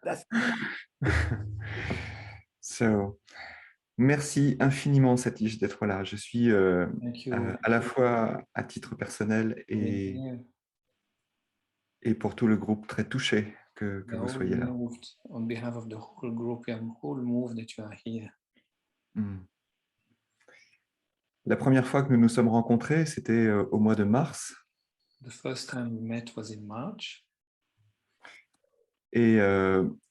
That's So, merci infiniment, Satish, d'être là. Je suis Thank you. à la fois à titre personnel Being here. et pour tout le groupe très touché que We are vous all soyez là. moved on behalf of the whole group. We are all moved that you are here. Mm. La première fois que nous nous sommes rencontrés, c'était au mois de mars. The first time we met was in March. Et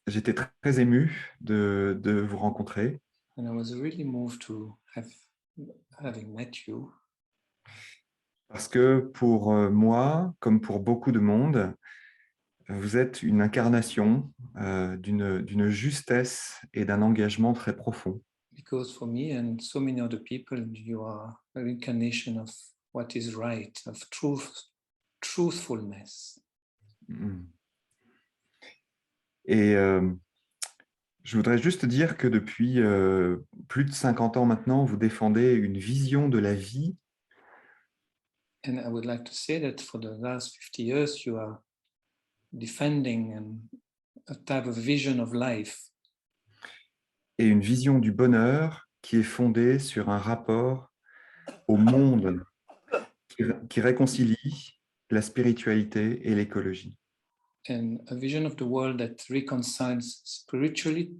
j'étais très ému de vous rencontrer. And I was really moved to having met you. Parce que pour moi, comme pour beaucoup de monde, vous êtes une incarnation d'une justesse et d'un engagement très profond. Because for me and so many other people, you are an incarnation of what is right, of truthfulness. Mm. Et je voudrais juste dire que depuis plus de 50 ans maintenant, vous défendez une vision de la vie. And I would like to say that for the last 50 years, you are defending a type of vision of life. Et une vision du bonheur qui est fondée sur un rapport au monde qui réconcilie la spiritualité et l'écologie. And a vision of the world that reconciles spirituality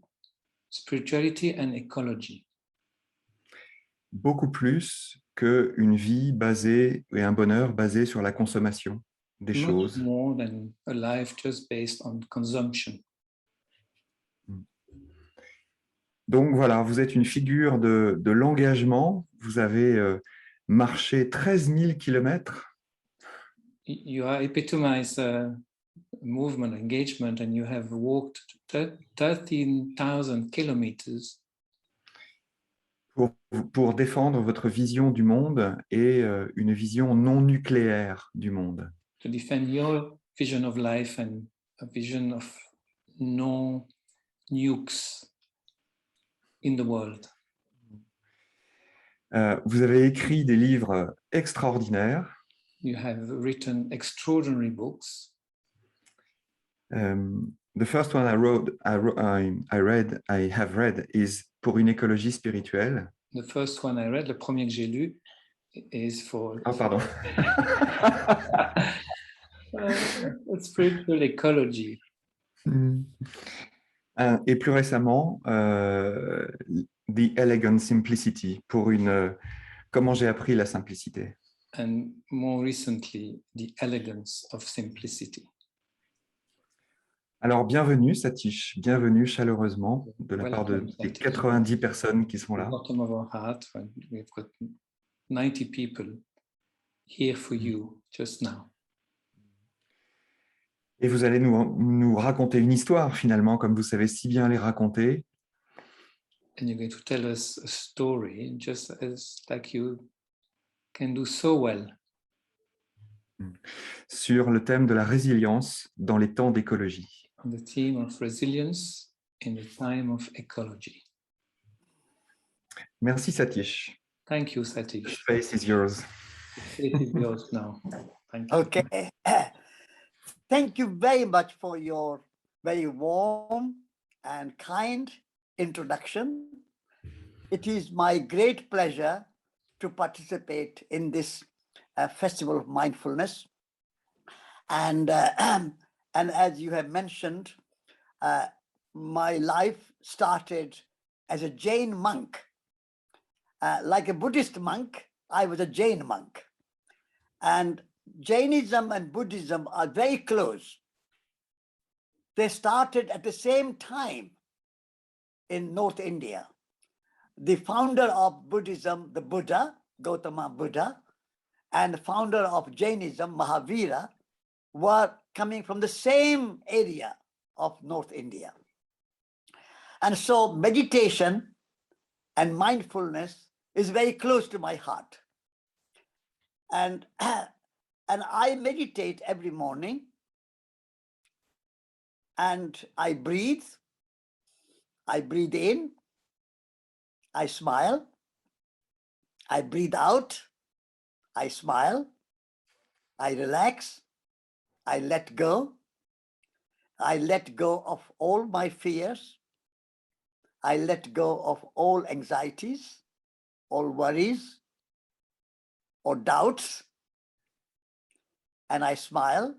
and ecology. Beaucoup plus qu'une vie basée et un bonheur basé sur la consommation des Much choses. more than a life just based on consumption. Donc voilà, vous êtes une figure de l'engagement. Vous avez marché 13 000 kilomètres. You are epitomize movement, engagement, and you have walked 13,000 kilometers Pour défendre votre vision du monde et une vision non nucléaire du monde. to defend your vision of life and a vision of no nukes in the world. Vous avez écrit des livres extraordinaires. You have written extraordinary books. The first one I have read is Pour une écologie spirituelle. The first one I read, le premier que j'ai lu, is for pardon. spiritual ecology. Et plus récemment, The Elegant Simplicity, pour comment j'ai appris la simplicité. And more recently, The Elegance of Simplicity. Alors, bienvenue Satish, bienvenue chaleureusement de la part des 90 personnes qui sont là. Bottom of our heart, we've got 90 people here for you just now. Et vous allez nous raconter une histoire finalement, comme vous savez si bien les raconter. And you're going to tell us a story just as like you can do so well. Sur le thème de la résilience dans les temps d'écologie. On the theme of resilience in the time of ecology. Merci Satish. Thank you, Satish. The space is yours. The space is yours now. Thank you. okay. Thank you very much for your very warm and kind introduction. It is my great pleasure to participate in this festival of mindfulness. And as you have mentioned, my life started as a Jain monk. Like a Buddhist monk, I was a Jain monk. And Jainism and Buddhism are very close. They started at the same time in North India. The founder of Buddhism, the Buddha, Gautama Buddha, and the founder of Jainism, Mahavira, were coming from the same area of North India. And so meditation and mindfulness is very close to my heart. And I meditate every morning, and I breathe in, I smile, I breathe out, I smile, I relax, I let go, I let go of all my fears. I let go of all anxieties, all worries, or doubts, and I smile,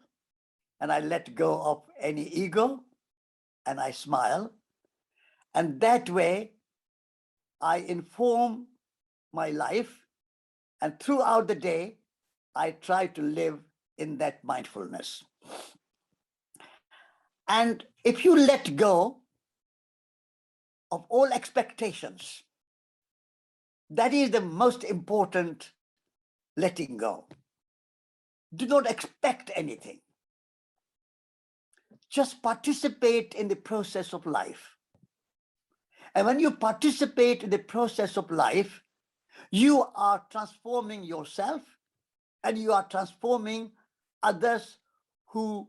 and I let go of any ego, and I smile. And that way, I inform my life, and throughout the day, I try to live in that mindfulness. And if you let go of all expectations, that is the most important letting go. Do not expect anything. Just participate in the process of life. And when you participate in the process of life, you are transforming yourself and you are transforming others who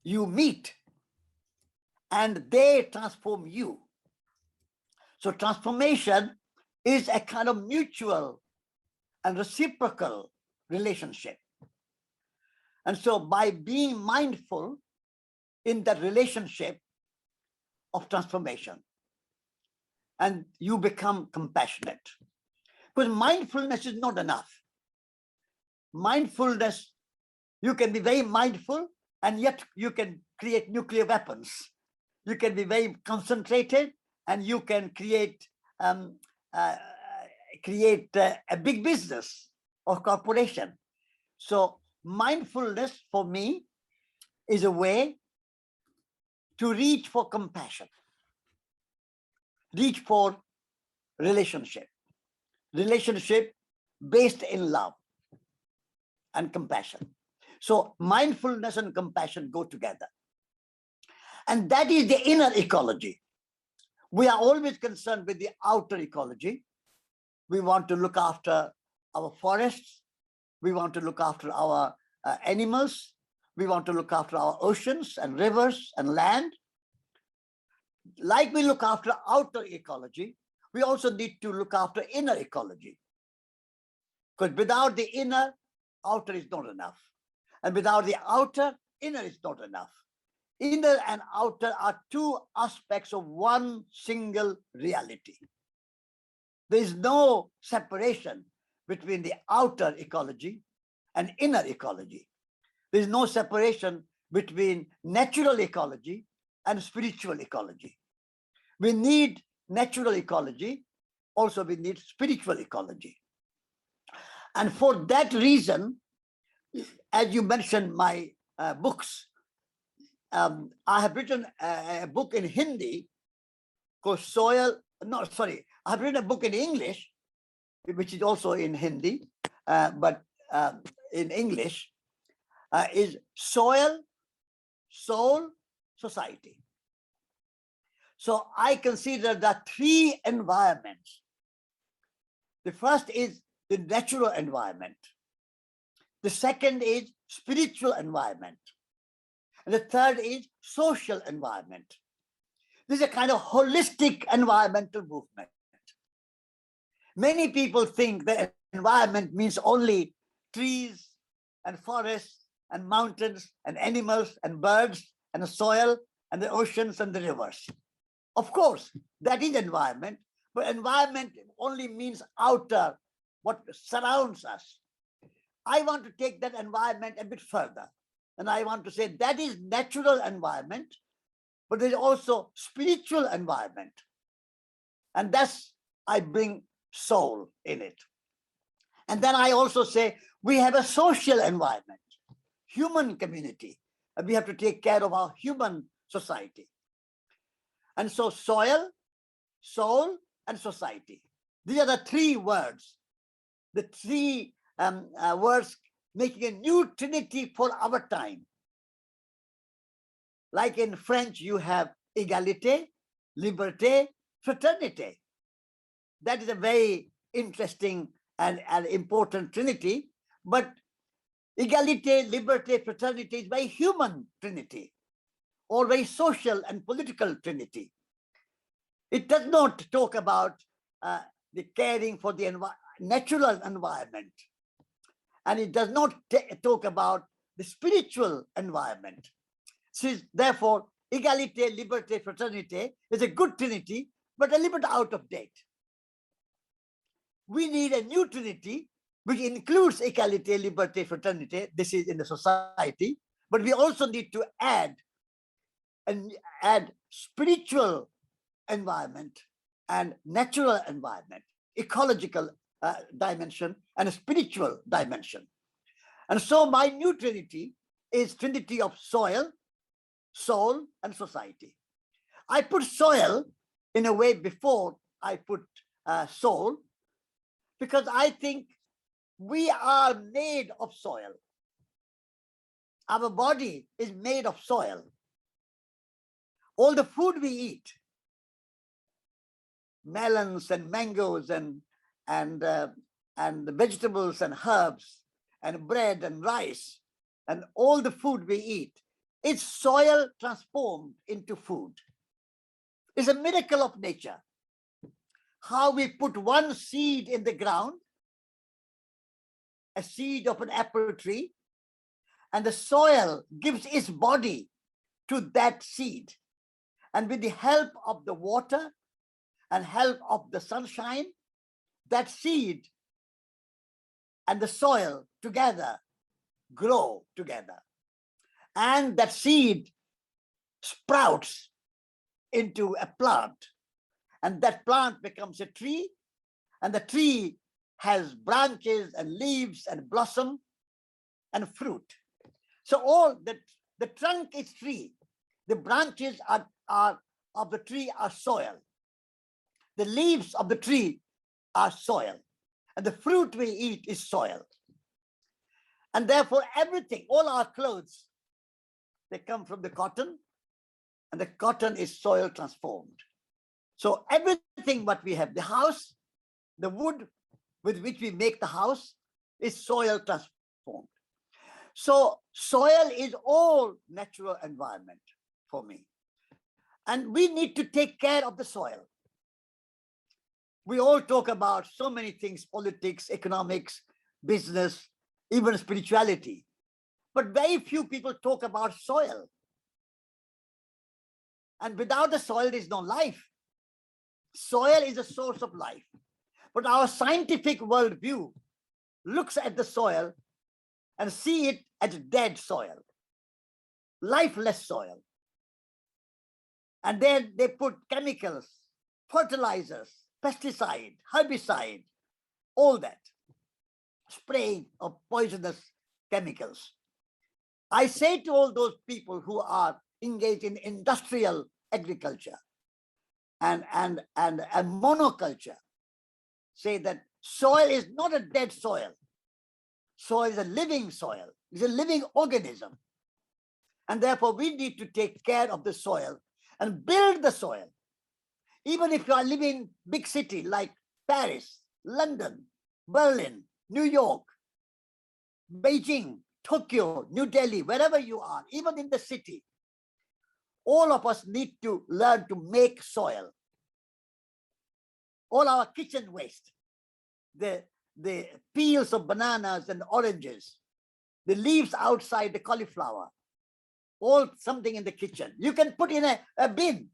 you meet, and they transform you. So transformation is a kind of mutual and reciprocal relationship. And so by being mindful in that relationship of transformation, and you become compassionate. Because mindfulness is not enough. Mindfulness, you can be very mindful and yet you can create nuclear weapons. You can be very concentrated and you can create a big business or corporation. So mindfulness for me is a way to reach for compassion, reach for relationship based in love and compassion. So mindfulness and compassion go together. And that is the inner ecology. We are always concerned with the outer ecology. We want to look after our forests. We want to look after our animals. We want to look after our oceans and rivers and land. Like we look after outer ecology, we also need to look after inner ecology. Because without the inner, outer is not enough. And without the outer, inner is not enough. Inner and outer are two aspects of one single reality. There is no separation between the outer ecology and inner ecology. There is no separation between natural ecology and spiritual ecology. We need natural ecology, also we need spiritual ecology. And for that reason, as you mentioned my books, I have written a book in Hindi called I have written a book in English, which is also in Hindi, but in English, is Soil, Soul, Society. So I consider that three environments. The first is the natural environment. The second is spiritual environment. And the third is social environment. This is a kind of holistic environmental movement. Many people think that environment means only trees and forests and mountains and animals and birds and the soil and the oceans and the rivers. Of course, that is environment, but environment only means outer, what surrounds us. I want to take that environment a bit further. And I want to say that is natural environment, but there's also spiritual environment. And that's, I bring soul in it. And then I also say we have a social environment, human community, and we have to take care of our human society. And so soil, soul, and society. These are the three words, the three words making a new trinity for our time. Like in French, you have égalité, liberté, fraternité. That is a very interesting and important trinity. But égalité, liberté, fraternité is very human trinity, or very social and political trinity. It does not talk about the caring for the natural environment. And it does not talk about the spiritual environment. Therefore, égalité, liberté, fraternité is a good trinity, but a little bit out of date. We need a new trinity, which includes égalité, liberté, fraternité. This is in the society, but we also need to add spiritual environment and natural environment, ecological dimension and a spiritual dimension. And so my new trinity is trinity of soil, soul, and society. I put soil in a way before I put soul, because I think we are made of soil. Our body is made of soil. All the food we eat, melons and mangoes and vegetables and herbs and bread and rice and all the food we eat, it's soil transformed into food. It's a miracle of nature. How we put one seed in the ground, a seed of an apple tree, and the soil gives its body to that seed. And with the help of the water and help of the sunshine, that seed and the soil together grow together. And that seed sprouts into a plant. And that plant becomes a tree. And the tree has branches and leaves and blossom and fruit. So all the trunk is tree. The branches are of the tree are soil. The leaves of the tree are soil. And the fruit we eat is soil. And therefore everything, all our clothes, they come from the cotton, and the cotton is soil transformed. So everything what we have, the house, the wood with which we make the house is soil transformed. So soil is all natural environment for me. And we need to take care of the soil. We all talk about so many things, politics, economics, business, even spirituality. But very few people talk about soil. And without the soil, there is no life. Soil is a source of life. But our scientific worldview looks at the soil and see it as dead soil, lifeless soil. And then they put chemicals, fertilizers, pesticide, herbicide, all that, spraying of poisonous chemicals. I say to all those people who are engaged in industrial agriculture and monoculture, say that soil is not a dead soil. Soil is a living soil. It's a living organism. And therefore, we need to take care of the soil and build the soil. Even if you are living in big city like Paris, London, Berlin, New York, Beijing, Tokyo, New Delhi, wherever you are, even in the city, all of us need to learn to make soil. All our kitchen waste, the peels of bananas and oranges, the leaves outside the cauliflower, all something in the kitchen. You can put in a bin,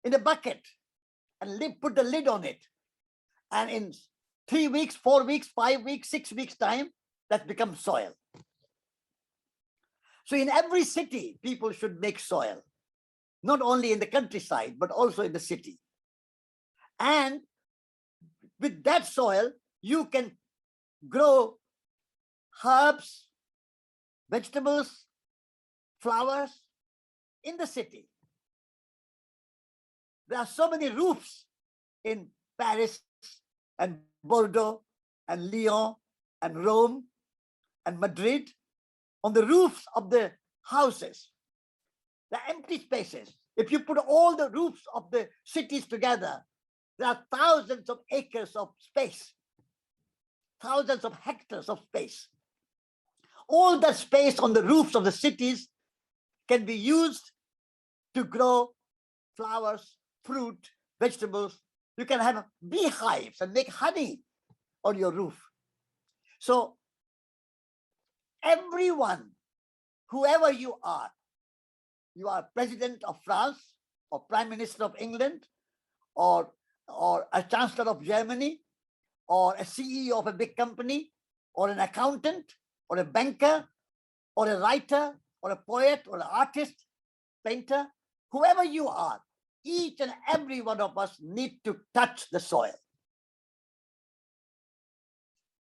in a bucket, and put the lid on it. And in 3 weeks, 4 weeks, 5 weeks, 6 weeks time, that becomes soil. So in every city, people should make soil, not only in the countryside, but also in the city. And with that soil, you can grow herbs, vegetables, flowers in the city. There are so many roofs in Paris and Bordeaux and Lyon and Rome and Madrid. On the roofs of the houses, the empty spaces. If you put all the roofs of the cities together, there are thousands of acres of space, thousands of hectares of space. All that space on the roofs of the cities can be used to grow flowers, fruit, vegetables. You can have beehives and make honey on your roof. So everyone, whoever you are, you are president of France or prime minister of England or a chancellor of Germany or a CEO of a big company or an accountant or a banker or a writer or a poet or an artist, painter, whoever you are, each and every one of us need to touch the soil.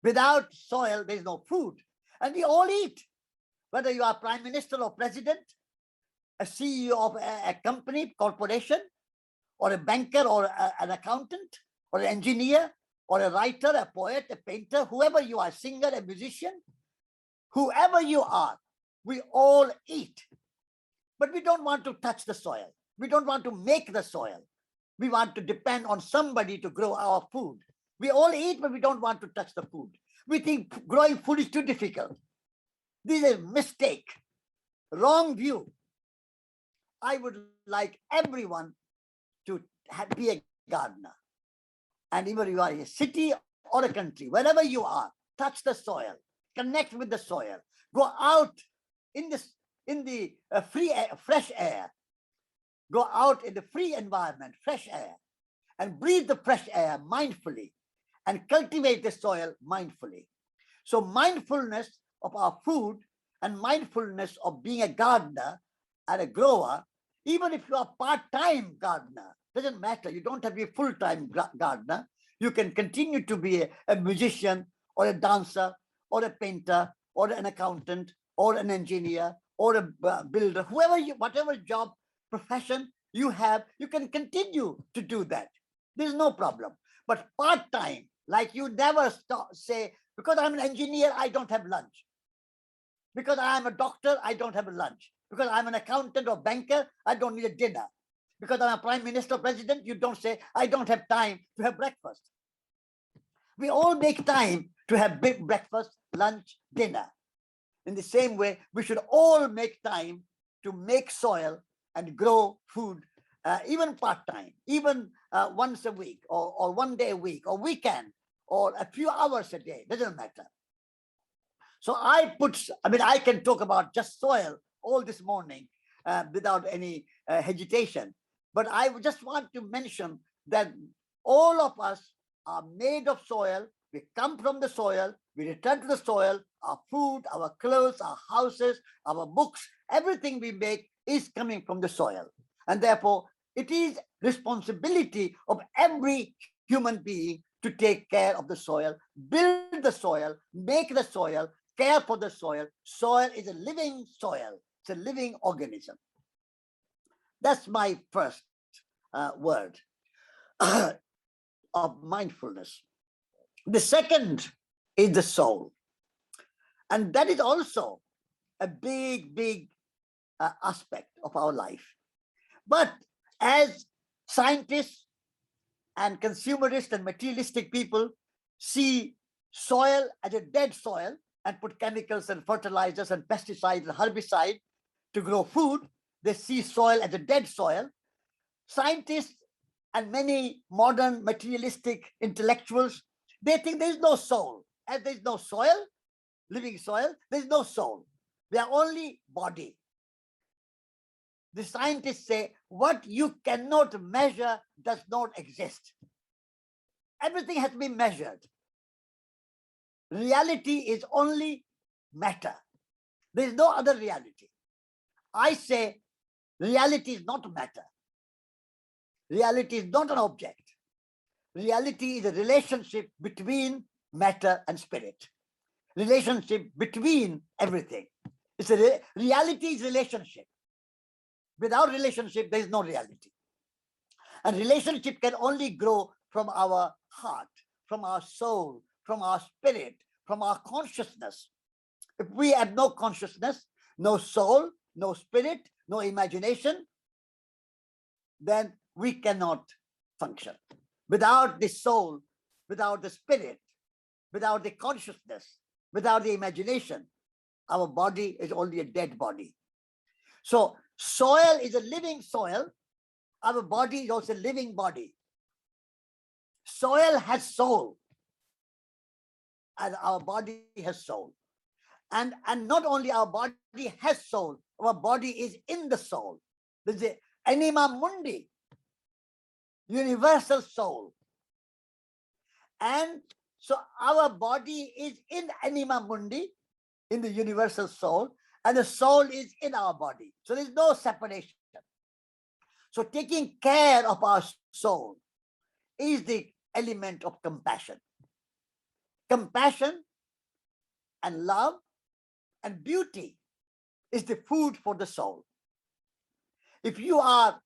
Without soil, there is no food. And we all eat. Whether you are prime minister or president, a CEO of a company, corporation, or a banker or an accountant, or an engineer, or a writer, a poet, a painter, whoever you are, singer, a musician, whoever you are, we all eat. But we don't want to touch the soil. We don't want to make the soil. We want to depend on somebody to grow our food. We all eat, but we don't want to touch the food. We think growing food is too difficult. This is a mistake, wrong view. I would like everyone to be a gardener. And even you are in a city or a country, wherever you are, touch the soil, connect with the soil, go out in the fresh air, go out in the free environment, fresh air, and breathe the fresh air mindfully and cultivate the soil mindfully. So mindfulness of our food and mindfulness of being a gardener and a grower, even if you are part-time gardener, doesn't matter. You don't have to be a full-time gardener. You can continue to be a musician or a dancer or a painter or an accountant or an engineer or a builder, whatever job, profession you have, you can continue to do that. There's no problem. But part-time, like you never say, because I'm an engineer, I don't have lunch. Because I'm a doctor, I don't have a lunch. Because I'm an accountant or banker, I don't need a dinner. Because I'm a prime minister or president, you don't say, I don't have time to have breakfast. We all make time to have big breakfast, lunch, dinner. In the same way, we should all make time to make soil and grow food, even part-time, even once a week or 1 day a week or weekend or a few hours a day, doesn't matter. So I can talk about just soil all this morning without any hesitation. But I just want to mention that all of us are made of soil. We come from the soil. We return to the soil. Our food, our clothes, our houses, our books, everything we make is coming from the soil. And therefore, it is responsibility of every human being to take care of the soil, build the soil, make the soil, care for the soil. Soil is a living soil. It's a living organism. That's my first word of mindfulness. The second is the soul. And that is also a big aspect of our life. But as scientists and consumerists and materialistic people see soil as a dead soil and put chemicals and fertilizers and pesticides and herbicides to grow food, they see soil as a dead soil. Scientists and many modern materialistic intellectuals, they think there is no soul. As there is no soil, living soil, there is no soul. They are only body. The scientists say what you cannot measure does not exist. Everything has to be measured. Reality is only matter. There is no other reality. I say reality is not matter. Reality is not an object. Reality is a relationship between matter and spirit. Relationship between everything. Reality is relationship. Without relationship, there is no reality. And relationship can only grow from our heart, from our soul, from our spirit, from our consciousness. If we have no consciousness, no soul, no spirit, no imagination, then we cannot function. Without the soul, without the spirit, without the consciousness, without the imagination, our body is only a dead body. So soil is a living soil. Our body is also a living body. Soil has soul, and our body has soul. And not only our body has soul, our body is in the soul. There's the anima mundi, universal soul. And so our body is in anima mundi, in the universal soul, and the soul is in our body. So there's no separation. So taking care of our soul is the element of compassion. Compassion and love and beauty is the food for the soul. If you are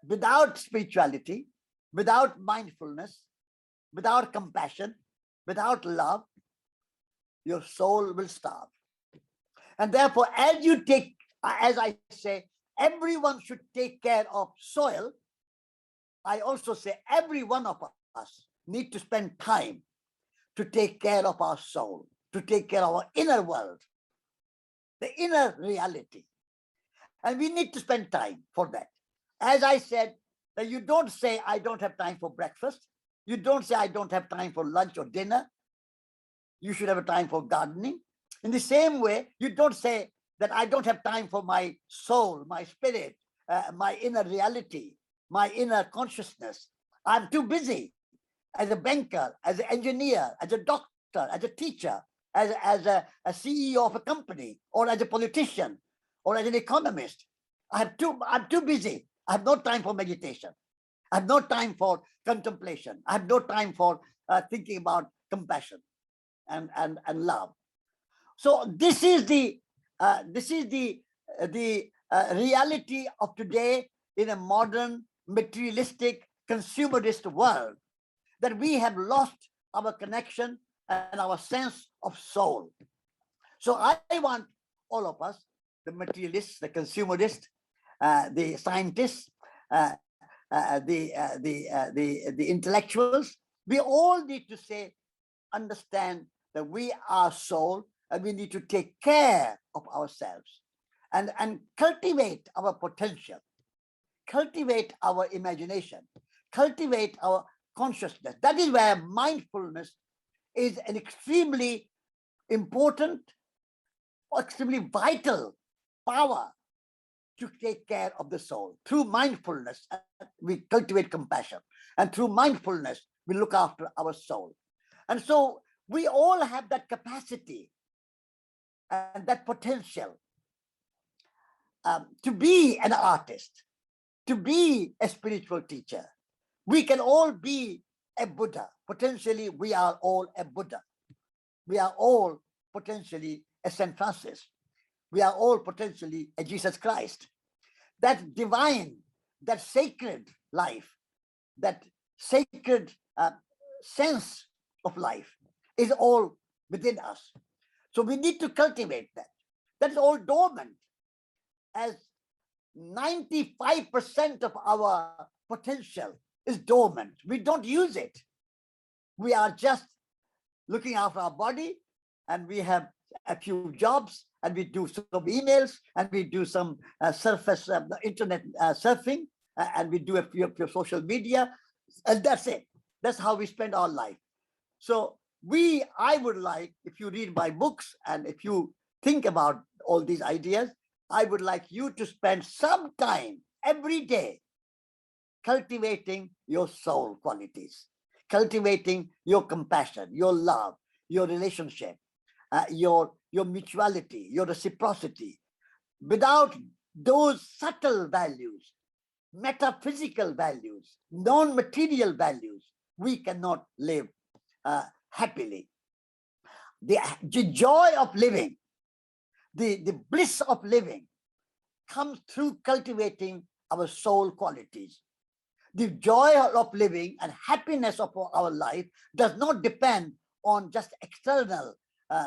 without spirituality, without mindfulness, without compassion, without love, your soul will starve. And therefore, as you take, as I say, everyone should take care of soil, I also say every one of us need to spend time to take care of our soul, to take care of our inner world, the inner reality. And we need to spend time for that. As I said, that you don't say, I don't have time for breakfast. You don't say, I don't have time for lunch or dinner. You should have a time for gardening. In the same way, you don't say that I don't have time for my soul, my spirit, my inner reality, my inner consciousness. I'm too busy as a banker, as an engineer, as a doctor, as a teacher, as a CEO of a company, or as a politician, or as an economist. I'm too busy. I have no time for meditation. I have no time for contemplation. I have no time for thinking about compassion and love. So this is the reality of today in a modern, materialistic, consumerist world, that we have lost our connection and our sense of soul. So I want all of us, the materialists, the consumerists, the scientists, the intellectuals, we all need to say, understand that we are soul, and we need to take care of ourselves and cultivate our potential, cultivate our imagination, cultivate our consciousness. That is where mindfulness is an extremely important, extremely vital power to take care of the soul. Through mindfulness, we cultivate compassion. And through mindfulness, we look after our soul. And so we all have that capacity and that potential to be an artist, to be a spiritual teacher. We can all be a Buddha. Potentially, we are all a Buddha. We are all potentially a St. Francis. We are all potentially a Jesus Christ. That divine, that sacred life, that sacred sense of life is all within us. So we need to cultivate that. That is all dormant, as 95% of our potential is dormant. We don't use it. We are just looking after our body, and we have a few jobs, and we do some emails, and we do some surface internet surfing, and we do a few social media, and that's it. That's how we spend our life. So I would like, if you read my books and if you think about all these ideas, I would like you to spend some time every day cultivating your soul qualities, cultivating your compassion, your love, your relationship, your mutuality, your reciprocity. Without those subtle values, metaphysical values, non-material values, we cannot live happily. The joy of living, the bliss of living comes through cultivating our soul qualities. The joy of living and happiness of our life does not depend on just external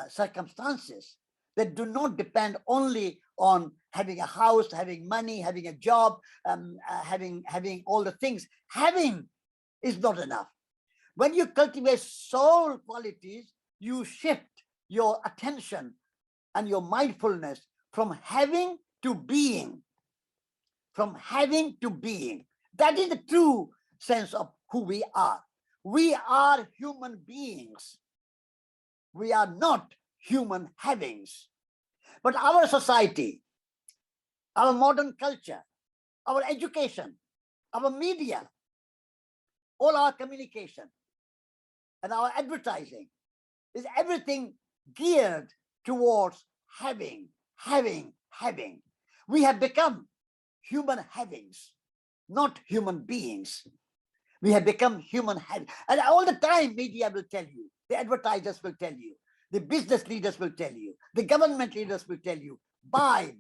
circumstances. They do not depend only on having a house, having money, having a job, having all the things. Having is not enough. When you cultivate soul qualities, you shift your attention and your mindfulness from having to being. From having to being. That is the true sense of who we are. We are human beings. We are not human havings. But our society, our modern culture, our education, our media, all our communication, and our advertising is everything geared towards having. We have become human havings, not human beings. We have become human havings. And all the time, media will tell you, the advertisers will tell you, the business leaders will tell you, the government leaders will tell you, buy,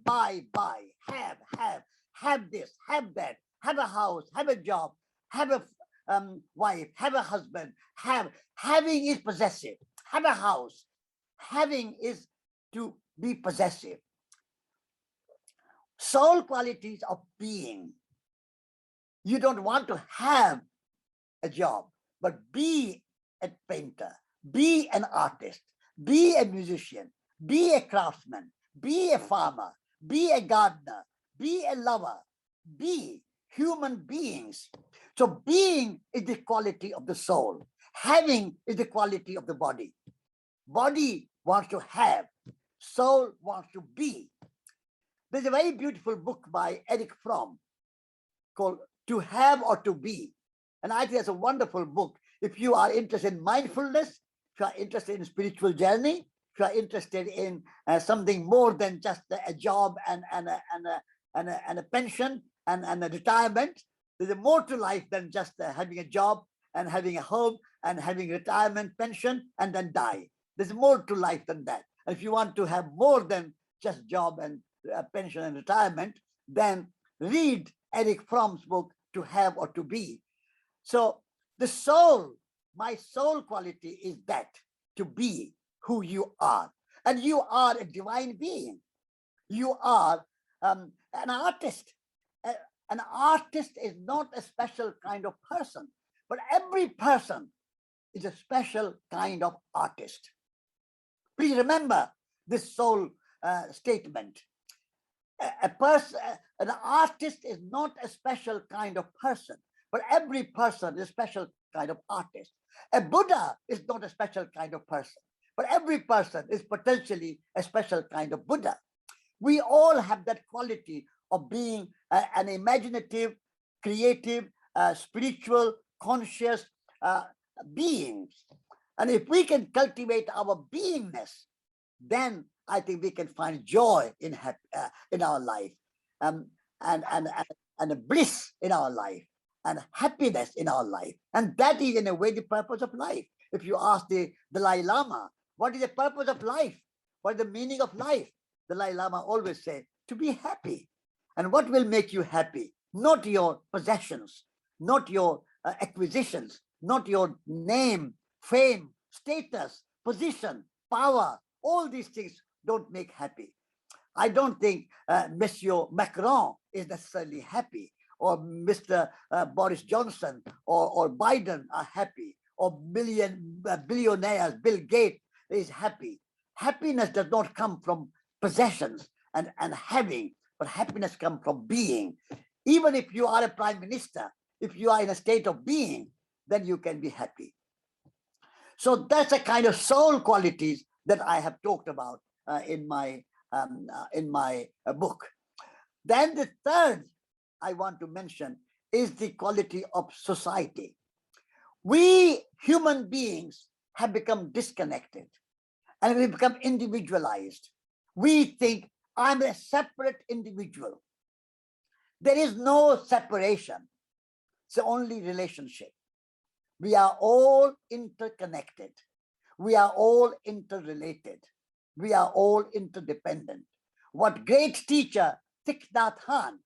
have this, have that, have a house, have a job, have a wife, have a husband, having is possessive, have a house. Having is to be possessive. Soul qualities of being. You don't want to have a job, but be a painter, be an artist, be a musician, be a craftsman, be a farmer, be a gardener, be a lover, be human beings. So being is the quality of the soul. Having is the quality of the body. Body wants to have, soul wants to be. There's a very beautiful book by Erich Fromm called To Have or To Be. And I think it's a wonderful book. If you are interested in mindfulness, if you are interested in spiritual journey, if you are interested in something more than just a job and a pension and a retirement, there's more to life than just having a job and having a home and having retirement, pension, and then die. There's more to life than that. And if you want to have more than just job and pension and retirement, then read Erich Fromm's book, To Have or To Be. So the soul, my soul quality is that, to be who you are. And you are a divine being. You are an artist. An artist is not a special kind of person, but every person is a special kind of artist. Please remember this soul statement. An artist is not a special kind of person, but every person is a special kind of artist. A Buddha is not a special kind of person, but every person is potentially a special kind of Buddha. We all have that quality of being an imaginative, creative, spiritual, conscious beings. And if we can cultivate our beingness, then I think we can find joy in our life, and a bliss in our life, and happiness in our life. And that is in a way the purpose of life. If you ask the Dalai Lama, what is the purpose of life? What is the meaning of life? The Dalai Lama always said, to be happy. And what will make you happy? Not your possessions, not your acquisitions, not your name, fame, status, position, power. All these things don't make happy. I don't think Monsieur Macron is necessarily happy, or Mr. Boris Johnson or Biden are happy, or billionaires, Bill Gates is happy. Happiness does not come from possessions and having, but happiness comes from being. Even if you are a prime minister, if you are in a state of being, then you can be happy. So that's the kind of soul qualities that I have talked about in my book. Then the third I want to mention is the quality of society. We human beings have become disconnected and we become individualized. We think I'm a separate individual. There is no separation. It's only relationship. We are all interconnected. We are all interrelated. We are all interdependent. What great teacher Thich Nhat Hanh,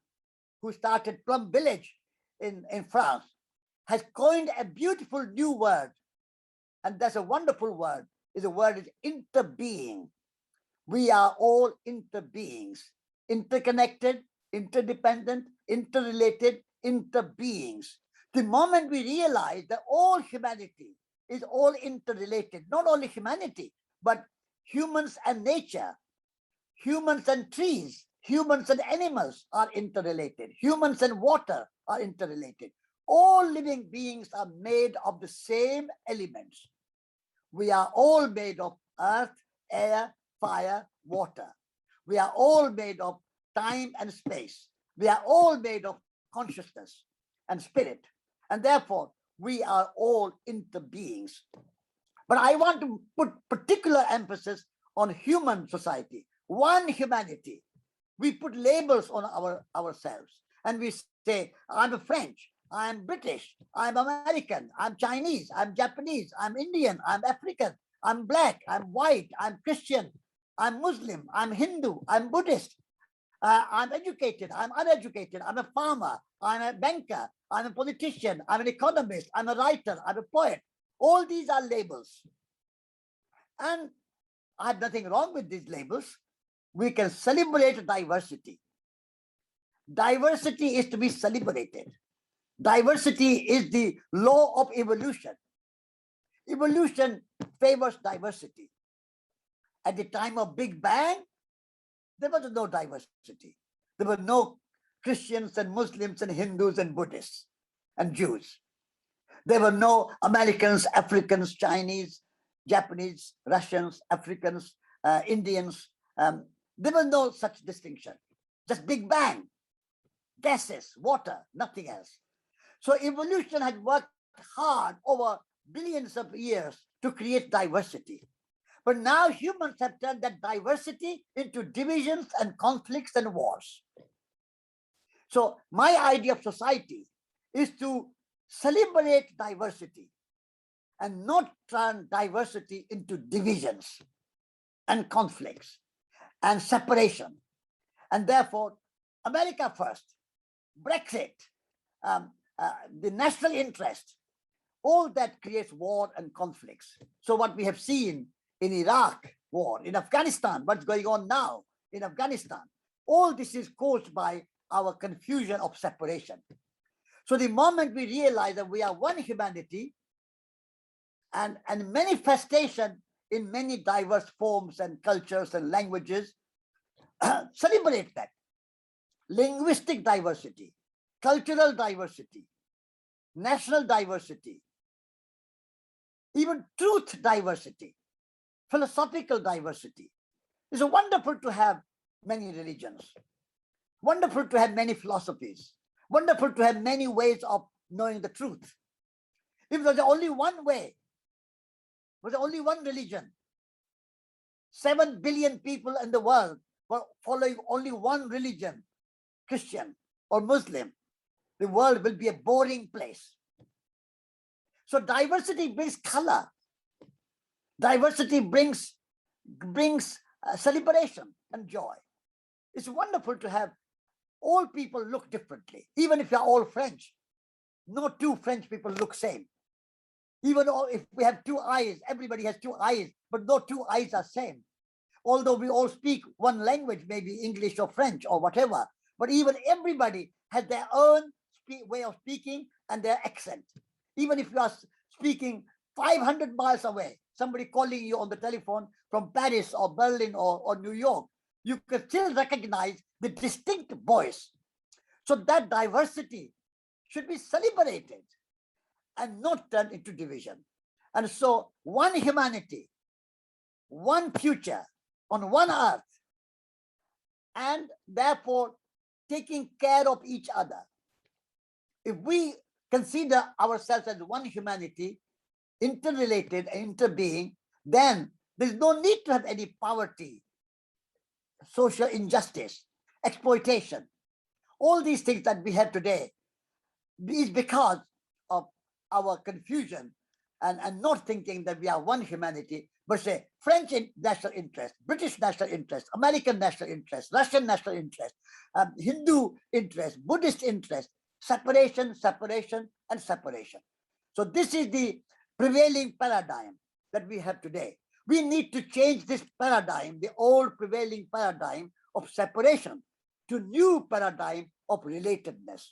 who started Plum Village in France, has coined a beautiful new word. And that's a wonderful word. The word is interbeing. We are all interbeings, interconnected, interdependent, interrelated, interbeings. The moment we realize that all humanity is all interrelated, not only humanity, but humans and nature, humans and trees, humans and animals are interrelated, humans and water are interrelated. All living beings are made of the same elements. We are all made of earth, air, fire, water. We are all made of time and space. We are all made of consciousness and spirit. And therefore, we are all interbeings. But I want to put particular emphasis on human society, one humanity. We put labels on ourselves and we say, I'm a French, I'm British, I'm American, I'm Chinese, I'm Japanese, I'm Indian, I'm African, I'm black, I'm white, I'm Christian, I'm Muslim, I'm Hindu, I'm Buddhist, I'm educated, I'm uneducated, I'm a farmer, I'm a banker, I'm a politician, I'm an economist, I'm a writer, I'm a poet. All these are labels. And I have nothing wrong with these labels. We can celebrate diversity. Diversity is to be celebrated. Diversity is the law of evolution. Evolution favors diversity. At the time of Big Bang, there was no diversity. There were no Christians and Muslims and Hindus and Buddhists and Jews. There were no Americans, Africans, Chinese, Japanese, Russians, Africans, Indians. There was no such distinction. Just Big Bang, gases, water, nothing else. So evolution had worked hard over billions of years to create diversity. But now humans have turned that diversity into divisions and conflicts and wars. So my idea of society is to celebrate diversity and not turn diversity into divisions and conflicts and separation. And therefore, America first, Brexit, the national interest, all that creates war and conflicts. So what we have seen in Iraq war, in Afghanistan, what's going on now in Afghanistan, all this is caused by our confusion of separation. So the moment we realize that we are one humanity and manifestation in many diverse forms and cultures and languages, celebrate that. Linguistic diversity, cultural diversity, national diversity, even truth diversity, philosophical diversity. It's wonderful to have many religions, wonderful to have many philosophies, wonderful to have many ways of knowing the truth. If there's only one way, was only one religion, 7 billion people in the world were following only one religion, Christian or Muslim, the world will be a boring place. So diversity brings color. Diversity brings celebration and joy. It's wonderful to have all people look differently. Even if you're all French, no two French people look same. Even if we have two eyes, everybody has two eyes, but no two eyes are same. Although we all speak one language, maybe English or French or whatever, but even everybody has their own way of speaking and their accent. Even if you are speaking 500 miles away, somebody calling you on the telephone from Paris or Berlin or New York, you can still recognize the distinct voice. So that diversity should be celebrated and not turned into division. And so one humanity, one future on one earth, and therefore taking care of each other. If we consider ourselves as one humanity, interrelated and interbeing, then there's no need to have any poverty, social injustice, exploitation. All these things that we have today is because of our confusion and not thinking that we are one humanity, but say French national interest, British national interest, American national interest, Russian national interest, Hindu interest, Buddhist interest, separation, separation, and separation. So this is the prevailing paradigm that we have today. We need to change this paradigm, the old prevailing paradigm of separation, to new paradigm of relatedness,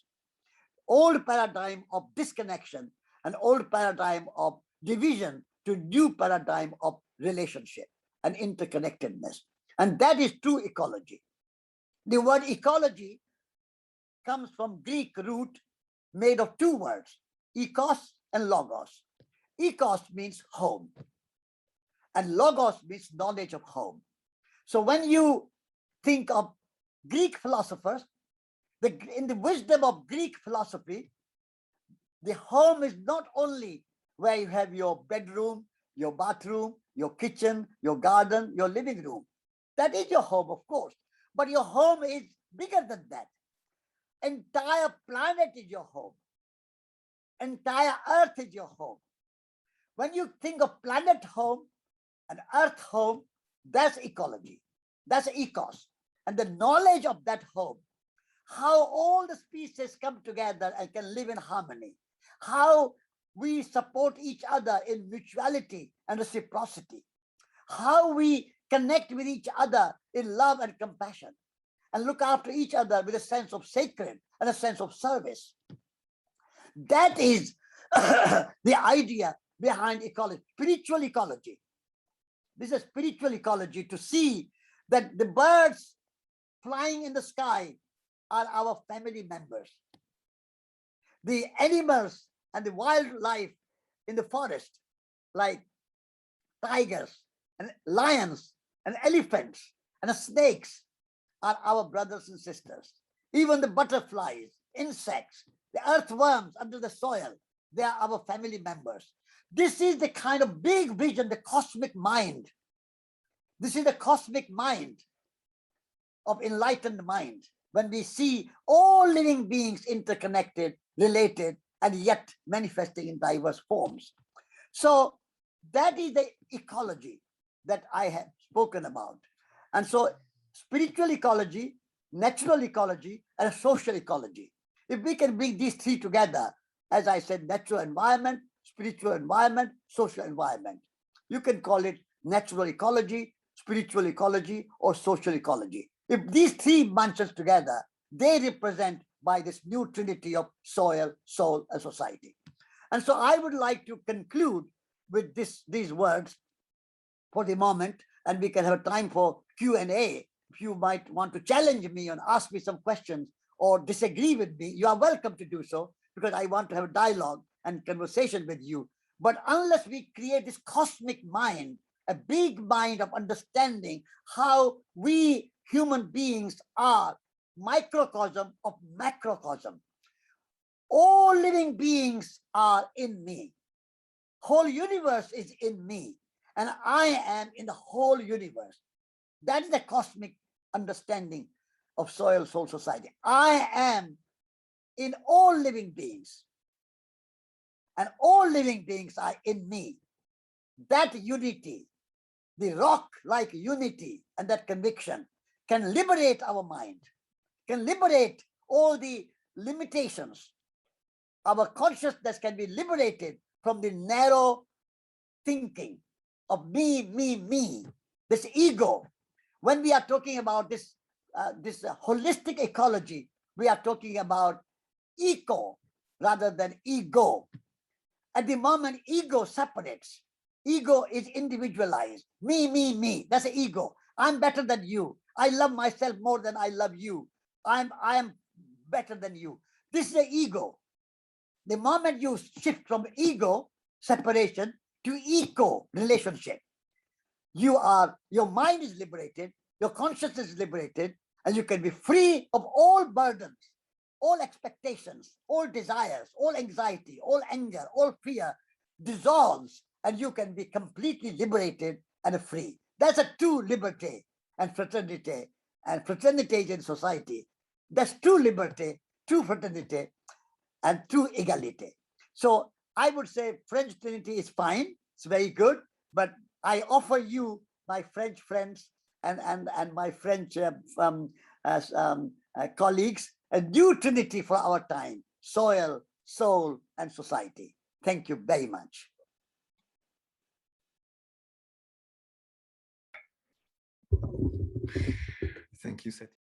old paradigm of disconnection, an old paradigm of division to new paradigm of relationship and interconnectedness. And that is true ecology. The word ecology comes from Greek root made of two words, ekos and logos. Ekos means home. and logos means knowledge of home. So when you think of Greek philosophers, in the wisdom of Greek philosophy, the home is not only where you have your bedroom, your bathroom, your kitchen, your garden, your living room. That is your home, of course. But your home is bigger than that. Entire planet is your home. Entire earth is your home. When you think of planet home and earth home, that's ecology. That's ecos. And the knowledge of that home, how all the species come together and can live in harmony, how we support each other in mutuality and reciprocity, how we connect with each other in love and compassion, and look after each other with a sense of sacred and a sense of service. That is the idea behind ecology, spiritual ecology. This is spiritual ecology, to see that the birds flying in the sky are our family members. The animals and the wildlife in the forest, like tigers and lions and elephants and snakes, are our brothers and sisters. Even the butterflies, insects, the earthworms under the soil, they are our family members. This is the kind of big vision, the cosmic mind. This is the cosmic mind of enlightened mind, when we see all living beings interconnected, related, and yet manifesting in diverse forms. So that is the ecology that I have spoken about. And so spiritual ecology, natural ecology, and social ecology. If we can bring these three together, as I said, natural environment, spiritual environment, social environment, you can call it natural ecology, spiritual ecology, or social ecology. If these three bunches together, they represent by this new trinity of soil, soul, and society. And so I would like to conclude with these words for the moment, and we can have time for Q&A. If you might want to challenge me and ask me some questions or disagree with me, you are welcome to do so, because I want to have a dialogue and conversation with you. But unless we create this cosmic mind, a big mind of understanding how we human beings are microcosm of macrocosm. All living beings are in me. Whole universe is in me, and I am in the whole universe. That is the cosmic understanding of soil, soul, society. I am in all living beings, and all living beings are in me. That unity, the rock-like unity, and that conviction can liberate our mind, can liberate all the limitations. Our consciousness can be liberated from the narrow thinking of me, this ego. When we are talking about this holistic ecology, we are talking about eco rather than ego. At the moment, ego separates. Ego is individualized. Me. That's the ego. I'm better than you. I love myself more than I love you. I am better than you. This is the ego. The moment you shift from ego, separation, to eco, relationship, your mind is liberated, your consciousness is liberated, and you can be free of all burdens, all expectations, all desires, all anxiety, all anger, all fear dissolves, and you can be completely liberated and free. That's a true liberty and fraternity in society. That's true liberty, true fraternity, and true equality. So I would say French Trinity is fine, it's very good, but I offer you, my French friends and my French colleagues, a new Trinity for our time: soil, soul, and society. Thank you very much. Thank you, Satish.